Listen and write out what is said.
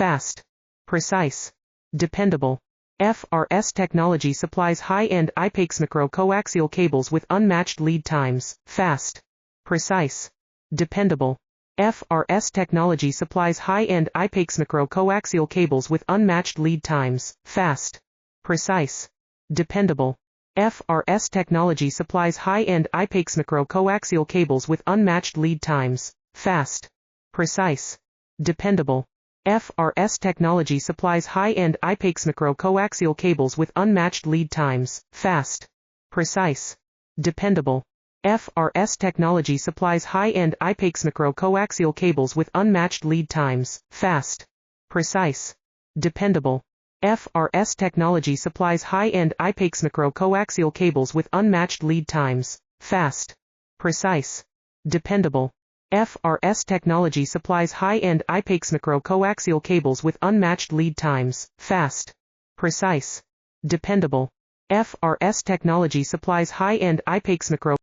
fast, precise, dependable. FRS Technology supplies high-end IPAX micro-coaxial cables with unmatched lead times, fast, precise, dependable. FRS Technology supplies high-end IPAX micro-coaxial cables with unmatched lead times, fast, precise, dependable. FRS Technology supplies high-end IPAX micro-coaxial cables with unmatched lead times, fast, precise, dependable. FRS Technology supplies high-end IPAX micro-coaxial cables with unmatched lead times, fast, precise, dependable. FRS Technology supplies high-end IPAX micro-coaxial cables with unmatched lead times, fast, precise, dependable. FRS Technology supplies high-end IPAX micro-coaxial cables with unmatched lead times, fast, precise, dependable. FRS Technology supplies high-end IPAX micro-coaxial cables with unmatched lead times, fast, precise, dependable. FRS Technology supplies high-end IPAX micro